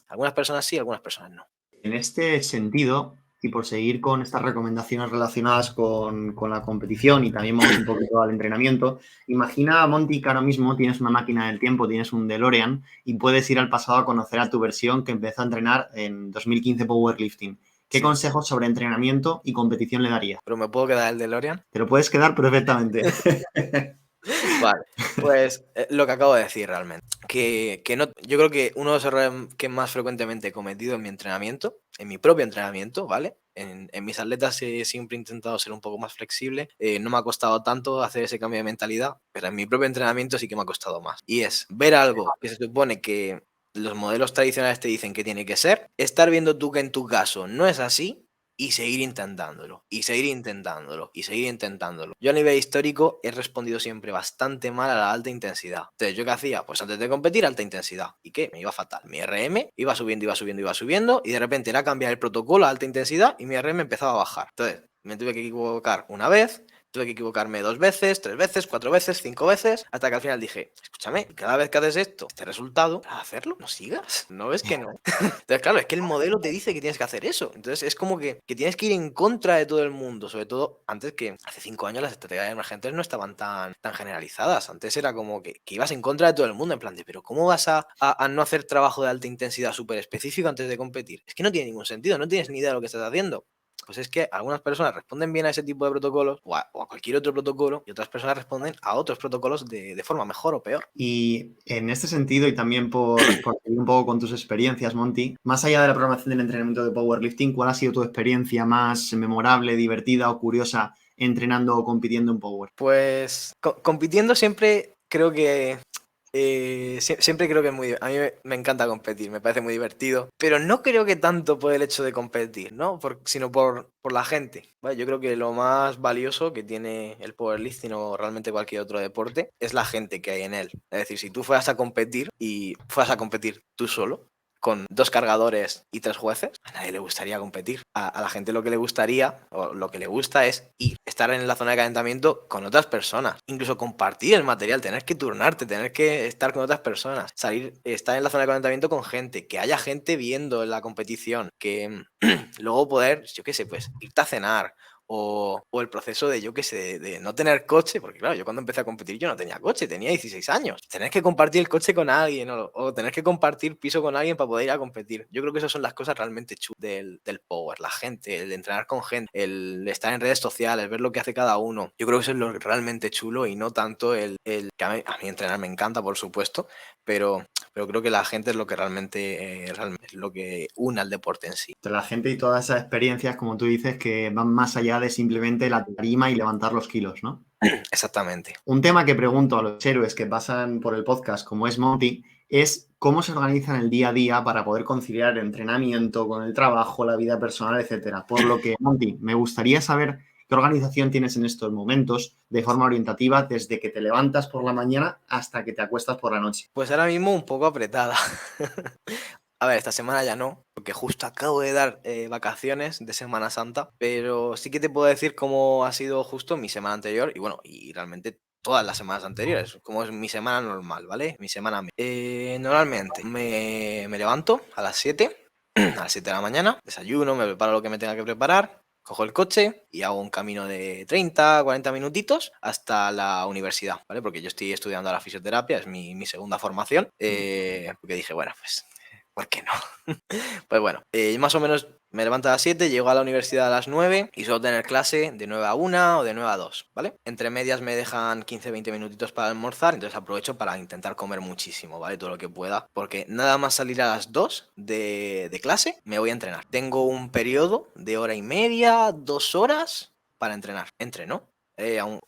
Algunas personas sí, algunas personas no. En este sentido, y por seguir con estas recomendaciones relacionadas con la competición y también vamos un poquito al entrenamiento, imagina, Monty, que ahora mismo tienes una máquina del tiempo, tienes un DeLorean y puedes ir al pasado a conocer a tu versión que empezó a entrenar en 2015 powerlifting. ¿Qué Sí. consejos sobre entrenamiento y competición le darías? ¿Pero me puedo quedar el DeLorean? Te lo puedes quedar perfectamente. Vale, pues lo que acabo de decir realmente. Que no, yo creo que uno de los errores que más frecuentemente he cometido en mi entrenamiento, en mi propio entrenamiento, ¿vale? En mis atletas siempre he intentado ser un poco más flexible. No me ha costado tanto hacer ese cambio de mentalidad, pero en mi propio entrenamiento sí que me ha costado más. Y es ver algo que se supone que los modelos tradicionales te dicen que tiene que ser, estar viendo tú que en tu caso no es así y seguir intentándolo, y seguir intentándolo, y seguir intentándolo. Yo a nivel histórico he respondido siempre bastante mal a la alta intensidad. Entonces, ¿yo qué hacía? Pues antes de competir, alta intensidad. ¿Y qué? Me iba fatal. Mi RM iba subiendo, iba subiendo, iba subiendo, y de repente era cambiar el protocolo a alta intensidad y mi RM empezaba a bajar. Entonces, me tuve que equivocar una vez, tuve que equivocarme 2 veces, 3 veces, 4 veces, 5 veces, hasta que al final dije, escúchame, cada vez que haces esto, este resultado, para hacerlo, no sigas, ¿no ves que no? Entonces, claro, es que el modelo te dice que tienes que hacer eso. Entonces, es como que tienes que ir en contra de todo el mundo, sobre todo antes que hace 5 años las estrategias emergentes no estaban tan generalizadas. Antes era como que ibas en contra de todo el mundo, en plan de, pero ¿cómo vas a no hacer trabajo de alta intensidad súper específico antes de competir? Es que no tiene ningún sentido, no tienes ni idea de lo que estás haciendo. Pues es que algunas personas responden bien a ese tipo de protocolos o a cualquier otro protocolo y otras personas responden a otros protocolos de forma mejor o peor. Y en este sentido, y también por seguir un poco con tus experiencias, Monty, más allá de la programación del entrenamiento de powerlifting, ¿cuál ha sido tu experiencia más memorable, divertida o curiosa entrenando o compitiendo en power? Pues compitiendo siempre creo que siempre creo que es a mí me encanta competir, me parece muy divertido, pero no creo que tanto por el hecho de competir, ¿no? Sino por la gente, ¿vale? Yo creo que lo más valioso que tiene el powerlifting o realmente cualquier otro deporte es la gente que hay en él. Es decir, si tú fueras a competir y fueras a competir tú solo, con 2 cargadores y 3 jueces, a nadie le gustaría competir. A la gente lo que le gustaría, o lo que le gusta es ir, estar en la zona de calentamiento con otras personas, incluso compartir el material, tener que turnarte, tener que estar con otras personas, salir, estar en la zona de calentamiento con gente, que haya gente viendo la competición, que luego poder, yo qué sé, pues irte a cenar. O el proceso de, yo qué sé, de no tener coche, porque claro, yo cuando empecé a competir yo no tenía coche, tenía 16 años. Tener que compartir el coche con alguien o tener que compartir piso con alguien para poder ir a competir. Yo creo que esas son las cosas realmente chulas del power, la gente, el entrenar con gente, el estar en redes sociales, ver lo que hace cada uno. Yo creo que eso es lo realmente chulo y no tanto el que a mí entrenar me encanta, por supuesto, pero creo que la gente es lo que realmente es lo que une al deporte en sí. Entre la gente y todas esas experiencias, como tú dices, que van más allá de simplemente la tarima y levantar los kilos, ¿no? Exactamente. Un tema que pregunto a los héroes que pasan por el podcast, como es Monty, es cómo se organizan el día a día para poder conciliar el entrenamiento con el trabajo, la vida personal, etcétera. Por lo que, Monty, me gustaría saber qué organización tienes en estos momentos de forma orientativa desde que te levantas por la mañana hasta que te acuestas por la noche. Pues ahora mismo un poco apretada. A ver, esta semana ya no, porque justo acabo de dar vacaciones de Semana Santa, pero sí que te puedo decir cómo ha sido justo mi semana anterior y bueno, y realmente todas las semanas anteriores, como es mi semana normal, ¿vale? Mi semana. Normalmente me levanto a las 7, a las 7 de la mañana, desayuno, me preparo lo que me tenga que preparar. Cojo el coche y hago un camino de 30, 40 minutitos hasta la universidad, ¿vale? Porque yo estoy estudiando la fisioterapia, es mi segunda formación, porque dije, bueno, pues ¿por qué no? Pues bueno, más o menos me levanto a las 7, llego a la universidad a las 9 y suelo tener clase de 9 a 1 o de 9 a 2, ¿vale? Entre medias me dejan 15-20 minutitos para almorzar, entonces aprovecho para intentar comer muchísimo, ¿vale? Todo lo que pueda, porque nada más salir a las 2 de clase me voy a entrenar. Tengo un periodo de hora y media, 2 horas para entrenar. Entreno,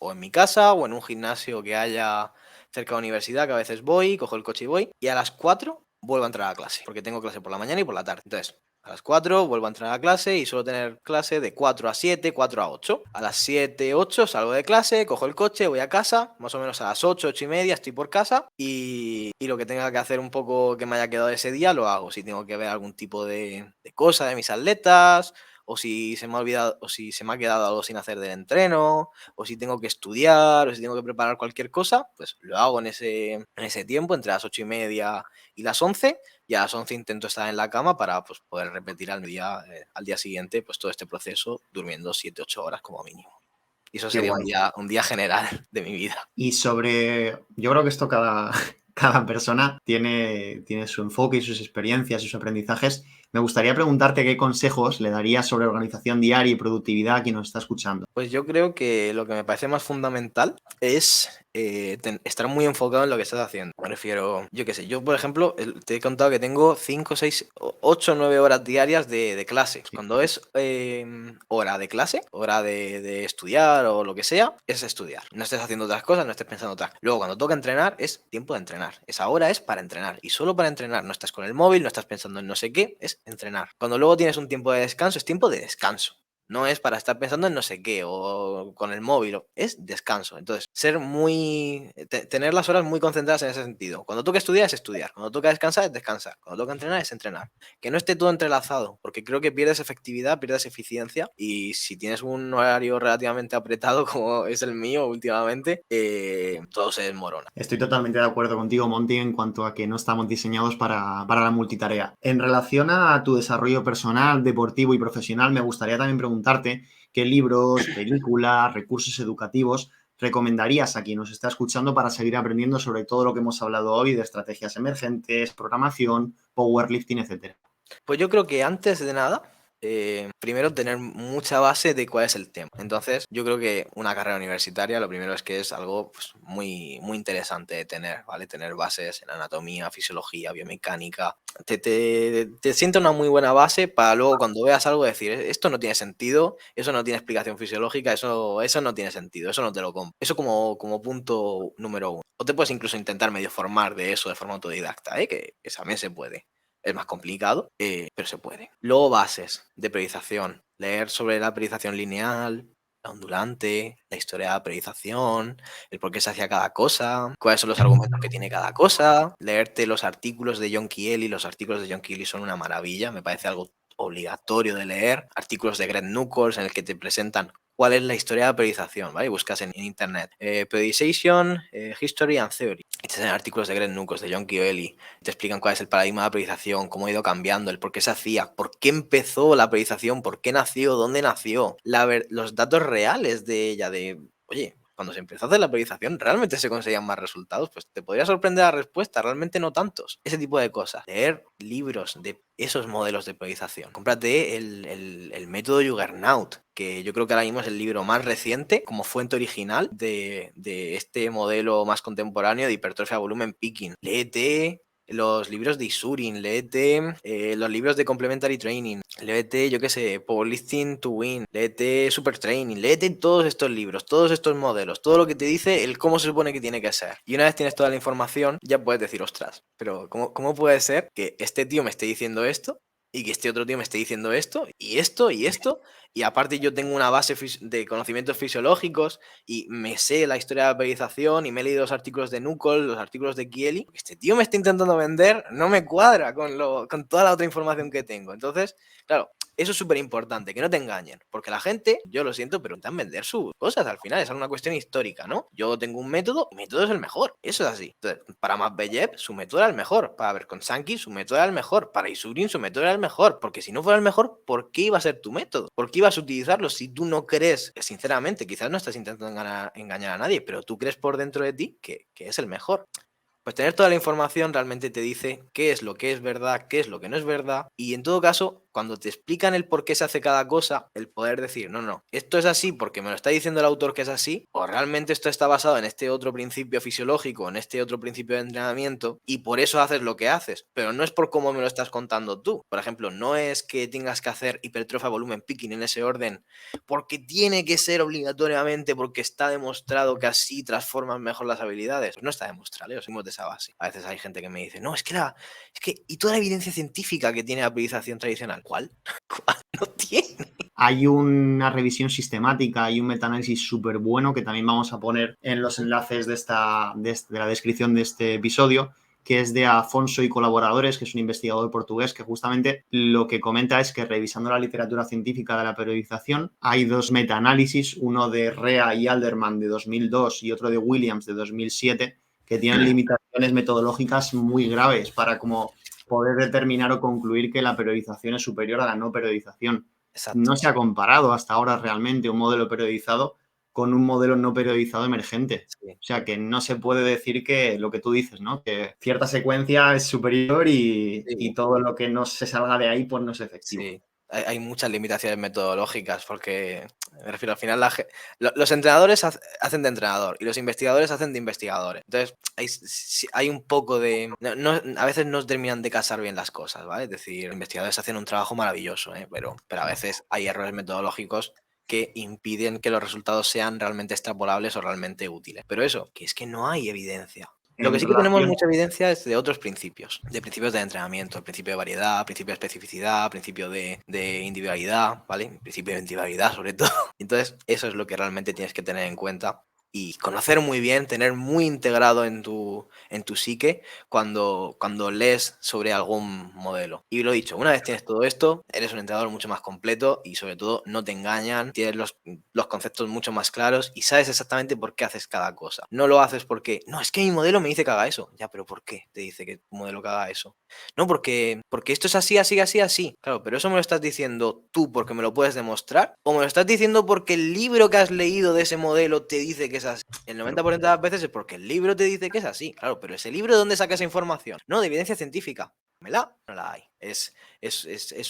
o en mi casa o en un gimnasio que haya cerca de la universidad, que a veces voy, cojo el coche y voy, y a las 4 vuelvo a entrar a clase, porque tengo clase por la mañana y por la tarde. Entonces, a las 4 vuelvo a entrar a clase y suelo tener clase de 4 a 7, 4 a 8. A las 7, 8 salgo de clase, cojo el coche, voy a casa, más o menos a las 8, 8 y media estoy por casa y lo que tenga que hacer un poco que me haya quedado ese día lo hago. Si tengo que ver algún tipo de cosa de mis atletas, o si se me ha olvidado, o si se me ha quedado algo sin hacer del entreno, o si tengo que estudiar, o si tengo que preparar cualquier cosa, pues lo hago en ese tiempo, entre las 8 y media y las 11, y a las 11 intento estar en la cama para pues, poder repetir al día siguiente pues, todo este proceso durmiendo 7-8 horas como mínimo. Y eso Qué sería guay. un día general de mi vida. Y yo creo que esto cada persona tiene su enfoque y sus experiencias y sus aprendizajes. Me gustaría preguntarte qué consejos le darías sobre organización diaria y productividad a quien nos está escuchando. Pues yo creo que lo que me parece más fundamental es estar muy enfocado en lo que estás haciendo. Me refiero, yo qué sé, yo por ejemplo, te he contado que tengo 5, 6, 8, 9 horas diarias de clase. Sí. Cuando es hora de clase, hora de estudiar o lo que sea, es estudiar. No estés haciendo otras cosas, no estés pensando otras. Luego cuando toca entrenar, es tiempo de entrenar. Esa hora es para entrenar y solo para entrenar. No estás con el móvil, no estás pensando en no sé qué, es entrenar. Cuando luego tienes un tiempo de descanso, es tiempo de descanso. No es para estar pensando en no sé qué o con el móvil, es descanso. Entonces, tener las horas muy concentradas en ese sentido. Cuando toca estudiar es estudiar, cuando toca descansar es descansar, cuando toca entrenar es entrenar. Que no esté todo entrelazado, porque creo que pierdes efectividad, pierdes eficiencia y si tienes un horario relativamente apretado como es el mío últimamente, todo se desmorona. Estoy totalmente de acuerdo contigo, Monty, en cuanto a que no estamos diseñados para la multitarea. En relación a tu desarrollo personal, deportivo y profesional, me gustaría también preguntarte qué libros, películas, recursos educativos recomendarías a quien nos está escuchando para seguir aprendiendo sobre todo lo que hemos hablado hoy de estrategias emergentes, programación, powerlifting, etcétera. Pues yo creo que antes de nada, primero tener mucha base de cuál es el tema. Entonces, yo creo que una carrera universitaria, lo primero es que es algo pues, muy, muy interesante de tener, ¿vale? Tener bases en anatomía, fisiología, biomecánica. Te sienta una muy buena base para luego cuando veas algo decir, esto no tiene sentido, eso no tiene explicación fisiológica, eso no tiene sentido, eso no te lo compro. Eso como punto número uno. O te puedes incluso intentar medio formar de eso de forma autodidacta, que también se puede. Es más complicado, pero se puede. Luego bases de periodización. Leer sobre la periodización lineal, la ondulante, la historia de la periodización, el por qué se hacía cada cosa, cuáles son los argumentos que tiene cada cosa. Leerte los artículos de John Keely. Los artículos de John Keely son una maravilla, me parece algo obligatorio de leer. Artículos de Greg Nuckols en el que te presentan cuál es la historia de la periodización, ¿vale? Buscas en internet periodization, history and theory. Y te salen artículos de Greg Nuckols, de John Keely, te explican cuál es el paradigma de la periodización, cómo ha ido cambiando, el por qué se hacía, por qué empezó la periodización, por qué nació, dónde nació, los datos reales de ella, oye, cuando se empezó a hacer la periodización, ¿realmente se conseguían más resultados? Pues te podría sorprender la respuesta, realmente no tantos. Ese tipo de cosas. Leer libros de esos modelos de periodización. Cómprate el método Juggernaut, que yo creo que ahora mismo es el libro más reciente como fuente original de este modelo más contemporáneo de hipertrofia volumen picking. Léete los libros de Isurin, léete los libros de Complementary Training, léete, yo qué sé, Powerlifting to Win, léete Super Training, léete todos estos libros, todos estos modelos, todo lo que te dice el cómo se supone que tiene que ser. Y una vez tienes toda la información, ya puedes decir, ostras, pero ¿cómo puede ser que este tío me esté diciendo esto? Y que este otro tío me esté diciendo esto, y aparte yo tengo una base de conocimientos fisiológicos, y me sé la historia de la periodización, y me he leído los artículos de Nuckols, los artículos de Kieli. Este tío me está intentando vender, no me cuadra con toda la otra información que tengo. Entonces, claro, eso es súper importante, que no te engañen, porque la gente, yo lo siento, pero intentan vender sus cosas al final, es una cuestión histórica, ¿no? Yo tengo un método, mi método es el mejor, eso es así. Entonces, para Matveyev, su método era el mejor, para Berkonsanki, su método era el mejor, para Isurin, su método era el mejor, porque si no fuera el mejor, ¿por qué iba a ser tu método? ¿Por qué ibas a utilizarlo si tú no crees, que sinceramente, quizás no estás intentando engañar a nadie, pero tú crees por dentro de ti que es el mejor? Pues tener toda la información realmente te dice qué es lo que es verdad, qué es lo que no es verdad, y en todo caso, cuando te explican el por qué se hace cada cosa, el poder decir, no, esto es así porque me lo está diciendo el autor que es así, o realmente esto está basado en este otro principio fisiológico, en este otro principio de entrenamiento, y por eso haces lo que haces, pero no es por cómo me lo estás contando tú. Por ejemplo, no es que tengas que hacer hipertrofia volumen picking en ese orden, porque tiene que ser obligatoriamente, porque está demostrado que así transforman mejor las habilidades. Pues no está demostrado, seguimos de esa base. A veces hay gente que me dice, no, ¿y toda la evidencia científica que tiene la periodización tradicional? ¿Cuál? ¿Cuál no tiene? Hay una revisión sistemática y un metaanálisis súper bueno que también vamos a poner en los enlaces de la descripción de este episodio, que es de Afonso y colaboradores, que es un investigador portugués que justamente lo que comenta es que revisando la literatura científica de la periodización hay dos metaanálisis, uno de Rea y Alderman de 2002 y otro de Williams de 2007, que tienen limitaciones metodológicas muy graves para como poder determinar o concluir que la periodización es superior a la no periodización. Exacto. No se ha comparado hasta ahora realmente un modelo periodizado con un modelo no periodizado emergente. Sí. O sea, que no se puede decir que lo que tú dices, ¿no? Que cierta secuencia es superior y todo lo que no se salga de ahí, pues no es efectivo. Sí, hay muchas limitaciones metodológicas porque, me refiero, al final los entrenadores hacen de entrenador y los investigadores hacen de investigadores. Entonces, hay un poco de... a veces no terminan de casar bien las cosas, ¿vale? Es decir, los investigadores hacen un trabajo maravilloso, ¿eh? Pero a veces hay errores metodológicos que impiden que los resultados sean realmente extrapolables o realmente útiles. Pero eso, que es que no hay evidencia. Lo que En sí que tenemos relación, mucha evidencia es de otros principios, de principios de entrenamiento, el principio de variedad, principio de especificidad, principio de individualidad, ¿vale? Principio de individualidad sobre todo. Entonces, eso es lo que realmente tienes que tener en cuenta y conocer muy bien, tener muy integrado en tu psique cuando lees sobre algún modelo. Y lo dicho, una vez tienes todo esto, eres un entrenador mucho más completo y sobre todo no te engañan, tienes los conceptos mucho más claros y sabes exactamente por qué haces cada cosa. No lo haces porque, no, es que mi modelo me dice que haga eso. Ya, pero ¿por qué te dice que tu modelo que haga eso? No, porque esto es así, así, así, así. Claro, pero eso me lo estás diciendo tú porque me lo puedes demostrar o me lo estás diciendo porque el libro que has leído de ese modelo te dice que es así. El 90% de las veces es porque el libro te dice que es así. Claro, pero ese libro, ¿de dónde saca esa información? No, de evidencia científica. ¿Mela? No la hay. Es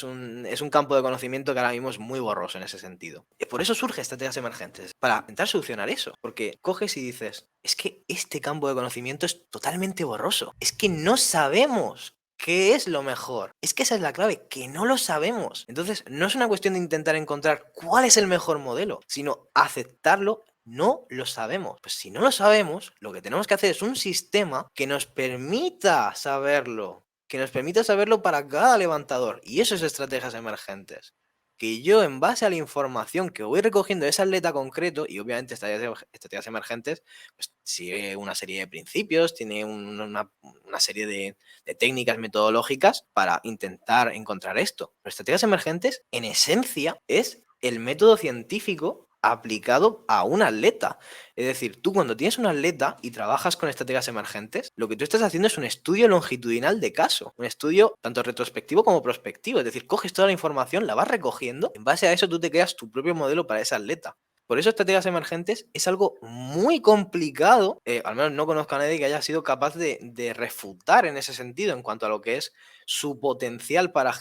un campo de conocimiento que ahora mismo es muy borroso en ese sentido. Y por eso surge estrategias emergentes, para intentar solucionar eso. Porque coges y dices, es que este campo de conocimiento es totalmente borroso. Es que no sabemos qué es lo mejor. Es que esa es la clave, que no lo sabemos. Entonces, no es una cuestión de intentar encontrar cuál es el mejor modelo, sino aceptarlo. No lo sabemos. Pues si no lo sabemos, lo que tenemos que hacer es un sistema que nos permita saberlo. Que nos permita saberlo para cada levantador. Y eso es estrategias emergentes. Que yo, en base a la información que voy recogiendo de ese atleta concreto, y obviamente estrategias emergentes, pues sigue una serie de principios, tiene una serie de técnicas metodológicas para intentar encontrar esto. Pero estrategias emergentes, en esencia, es el método científico aplicado a un atleta. Es decir, tú cuando tienes un atleta y trabajas con estrategias emergentes, lo que tú estás haciendo es un estudio longitudinal de caso, un estudio tanto retrospectivo como prospectivo. Es decir, coges toda la información, la vas recogiendo, en base a eso tú te creas tu propio modelo para ese atleta. Por eso estrategias emergentes es algo muy complicado, al menos no conozco a nadie que haya sido capaz de refutar en ese sentido en cuanto a lo que es su potencial para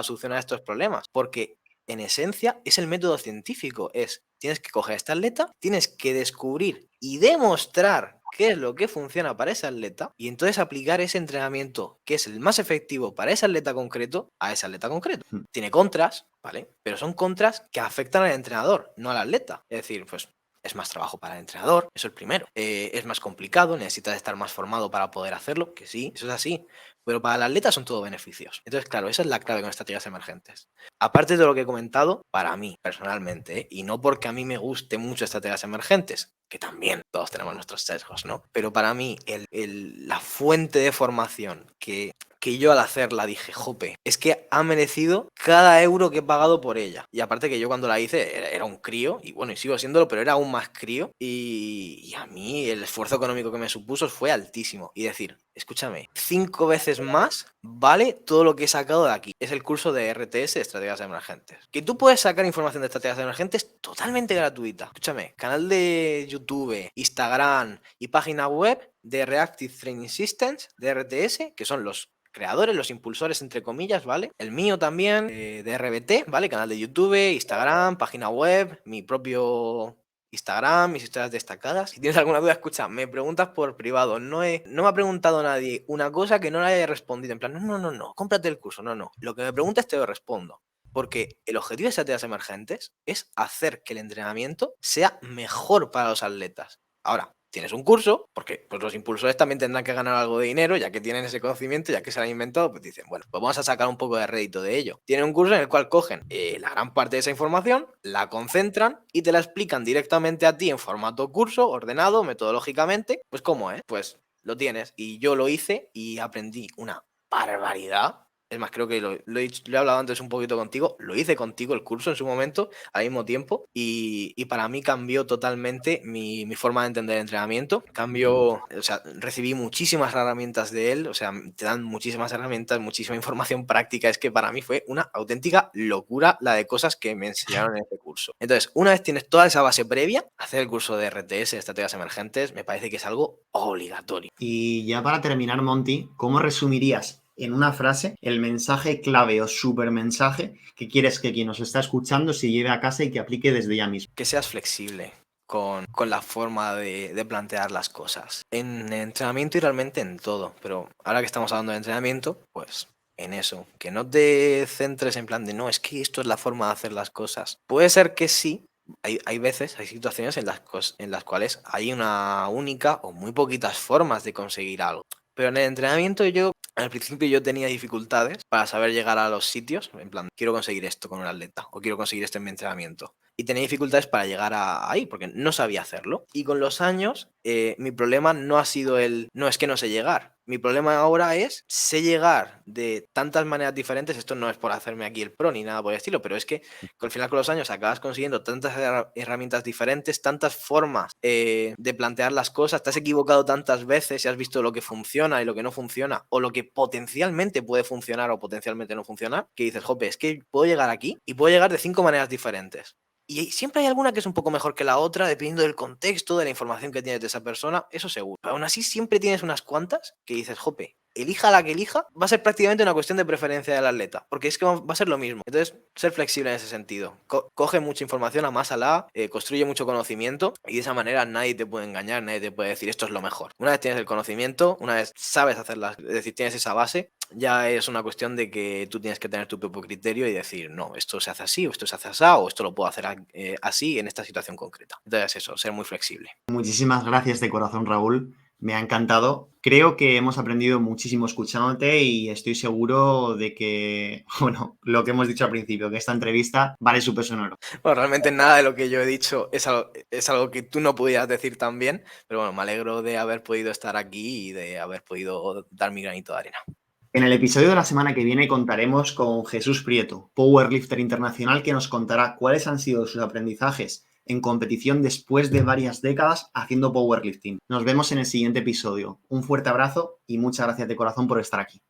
solucionar estos problemas, porque en esencia es el método científico, tienes que coger a este atleta, tienes que descubrir y demostrar qué es lo que funciona para ese atleta y entonces aplicar ese entrenamiento que es el más efectivo para ese atleta concreto a ese atleta concreto. Tiene contras, ¿vale? Pero son contras que afectan al entrenador, no al atleta. Es decir, pues es más trabajo para el entrenador, eso es el primero. Es más complicado, necesitas estar más formado para poder hacerlo, que sí, eso es así. Pero para el atleta son todo beneficios. Entonces, claro, esa es la clave con estrategias emergentes. Aparte de lo que he comentado, para mí, personalmente, y no porque a mí me guste mucho estrategias emergentes, que también todos tenemos nuestros sesgos, ¿no? Pero para mí, la fuente de formación que yo al hacerla dije, jope, es que ha merecido cada euro que he pagado por ella. Y aparte que yo cuando la hice era un crío, y bueno, y sigo siéndolo, pero era aún más crío, y a mí el esfuerzo económico que me supuso fue altísimo. Y decir, escúchame, 5 veces más vale todo lo que he sacado de aquí. Es el curso de RTS, Estrategias Emergentes. Que tú puedes sacar información de estrategias emergentes totalmente gratuita. Escúchame, canal de YouTube, Instagram y página web de Reactive Training Systems, de RTS, que son los creadores, los impulsores, entre comillas, ¿vale? El mío también, de RBT, ¿vale? Canal de YouTube, Instagram, página web, mi propio Instagram, mis historias destacadas. Si tienes alguna duda, escucha, me preguntas por privado. No me ha preguntado nadie una cosa que no le haya respondido. En plan, no, cómprate el curso. No. Lo que me preguntes te lo respondo. Porque el objetivo de estrategias emergentes es hacer que el entrenamiento sea mejor para los atletas. Ahora, tienes un curso, porque pues, los impulsores también tendrán que ganar algo de dinero, ya que tienen ese conocimiento, ya que se lo han inventado, pues dicen, bueno, pues vamos a sacar un poco de rédito de ello. Tienen un curso en el cual cogen la gran parte de esa información, la concentran y te la explican directamente a ti en formato curso, ordenado, metodológicamente. Pues ¿cómo es? Pues lo tienes. Y yo lo hice y aprendí una barbaridad. Es más, creo que lo he hablado antes un poquito contigo, lo hice contigo el curso en su momento, al mismo tiempo, y para mí cambió totalmente mi forma de entender el entrenamiento. Recibí muchísimas herramientas de él, o sea, te dan muchísimas herramientas, muchísima información práctica. Es que para mí fue una auténtica locura la de cosas que me enseñaron en este curso. Entonces, una vez tienes toda esa base previa, hacer el curso de RTS, Estrategias Emergentes, me parece que es algo obligatorio. Y ya para terminar, Monty, ¿cómo resumirías en una frase el mensaje clave o super mensaje que quieres que quien nos está escuchando se lleve a casa y que aplique desde ya mismo? Que seas flexible con la forma de plantear las cosas. En entrenamiento y realmente en todo, pero ahora que estamos hablando de entrenamiento, pues en eso, que no te centres en plan de no, es que esto es la forma de hacer las cosas. Puede ser que sí, hay veces, hay situaciones en las cuales hay una única o muy poquitas formas de conseguir algo. Pero en el entrenamiento al principio yo tenía dificultades para saber llegar a los sitios, en plan, quiero conseguir esto con un atleta o quiero conseguir esto en mi entrenamiento. Y tenía dificultades para llegar ahí porque no sabía hacerlo. Y con los años, mi problema no ha sido no es que no sé llegar. Mi problema ahora es, sé llegar de tantas maneras diferentes. Esto no es por hacerme aquí el pro ni nada por el estilo, pero es que al final con los años acabas consiguiendo tantas herramientas diferentes, tantas formas de plantear las cosas, te has equivocado tantas veces y has visto lo que funciona y lo que no funciona, o lo que potencialmente puede funcionar o potencialmente no funcionar, que dices, jope, es que puedo llegar aquí y puedo llegar de 5 maneras diferentes. Y siempre hay alguna que es un poco mejor que la otra, dependiendo del contexto, de la información que tienes de esa persona, eso seguro. Pero aún así siempre tienes unas cuantas que dices, jope, elija la que elija, va a ser prácticamente una cuestión de preferencia del atleta, porque es que va a ser lo mismo. Entonces, ser flexible en ese sentido. Coge mucha información, amásala, construye mucho conocimiento y de esa manera nadie te puede engañar, nadie te puede decir esto es lo mejor. Una vez tienes el conocimiento, una vez sabes hacerlas, es decir, tienes esa base, ya es una cuestión de que tú tienes que tener tu propio criterio y decir, no, esto se hace así, o esto se hace así, o esto lo puedo hacer así en esta situación concreta. Entonces eso, ser muy flexible. Muchísimas gracias de corazón, Raúl. Me ha encantado. Creo que hemos aprendido muchísimo escuchándote y estoy seguro de que, bueno, lo que hemos dicho al principio, que esta entrevista vale su peso en oro. Bueno, realmente nada de lo que yo he dicho es algo que tú no podías decir tan bien, pero bueno, me alegro de haber podido estar aquí y de haber podido dar mi granito de arena. En el episodio de la semana que viene contaremos con Jesús Prieto, powerlifter internacional, que nos contará cuáles han sido sus aprendizajes en competición después de varias décadas haciendo powerlifting. Nos vemos en el siguiente episodio. Un fuerte abrazo y muchas gracias de corazón por estar aquí.